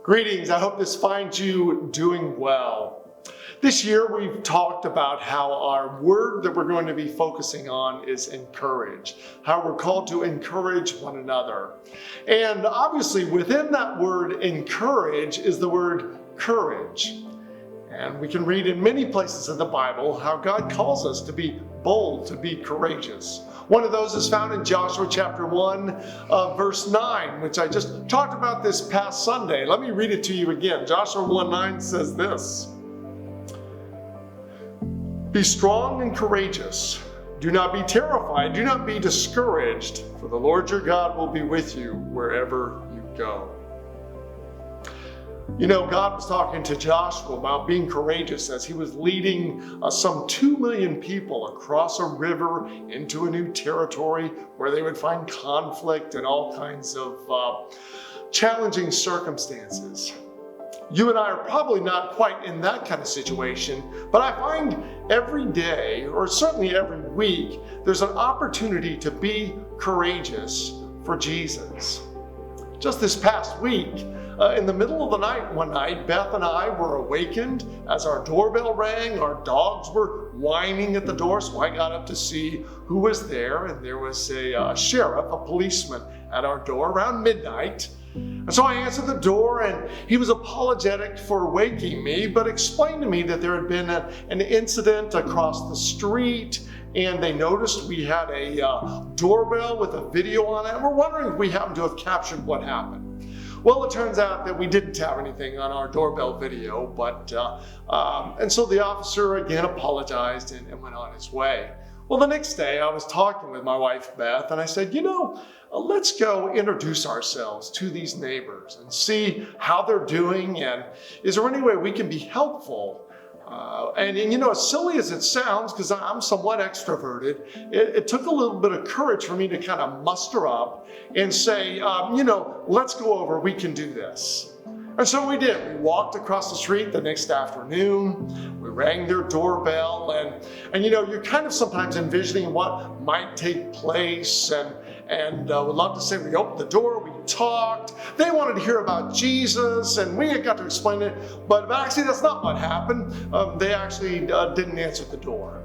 Greetings, I hope this finds you doing well. This year we've talked about how our word that we're going to be focusing on is encourage, how we're called to encourage one another. And obviously within that word encourage is the word courage. And we can read in many places in the Bible how God calls us to be bold, to be courageous. One of those is found in Joshua chapter 1, verse 9, which I just talked about this past Sunday. Let me read it to you again. Joshua 1:9 says this: "Be strong and courageous. Do not be terrified. Do not be discouraged, for the Lord your God will be with you wherever you go." You know, God was talking to Joshua about being courageous as he was leading some 2 million people across a river into a new territory where they would find conflict and all kinds of challenging circumstances. You and I are probably not quite in that kind of situation, but I find every day, or certainly every week, there's an opportunity to be courageous for Jesus. Just this past week, in the middle of the night one night, Beth and I were awakened as our doorbell rang. Our dogs were whining at the door, so I got up to see who was there, and there was a sheriff, a policeman at our door around midnight. And so I answered the door, and he was apologetic for waking me, but explained to me that there had been an incident across the street, and they noticed we had a doorbell with a video on it, and we're wondering if we happened to have captured what happened. Well, it turns out that we didn't have anything on our doorbell video, and so the officer again apologized and went on his way. Well, the next day I was talking with my wife, Beth, and I said, let's go introduce ourselves to these neighbors and see how they're doing, and is there any way we can be helpful? And as silly as it sounds, because I'm somewhat extroverted, it took a little bit of courage for me to kind of muster up and say, let's go over, we can do this. And so we did. We walked across the street the next afternoon. We rang their doorbell, and you're kind of sometimes envisioning what might take place, and would love to say we opened the door, we talked. They wanted to hear about Jesus, and we got to explain it, but actually that's not what happened. They actually didn't answer the door.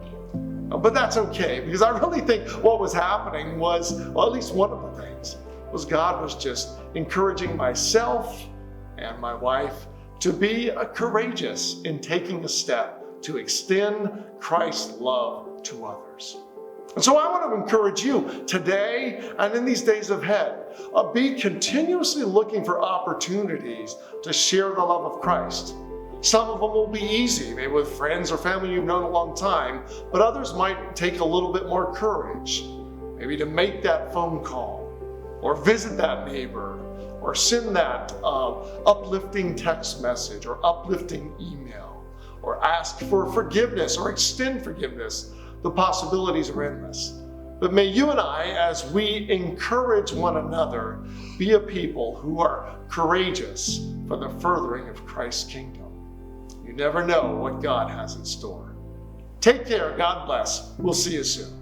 But that's okay, because I really think what was happening was, well, at least one of the things, was God was just encouraging myself and my wife to be courageous in taking a step to extend Christ's love to others. And so I want to encourage you today and in these days ahead, be continuously looking for opportunities to share the love of Christ. Some of them will be easy, maybe with friends or family you've known a long time, but others might take a little bit more courage, maybe to make that phone call, or visit that neighbor, or send that uplifting text message or uplifting email, or ask for forgiveness or extend forgiveness. The possibilities are endless. But may you and I, as we encourage one another, be a people who are courageous for the furthering of Christ's kingdom. You never know what God has in store. Take care. God bless. We'll see you soon.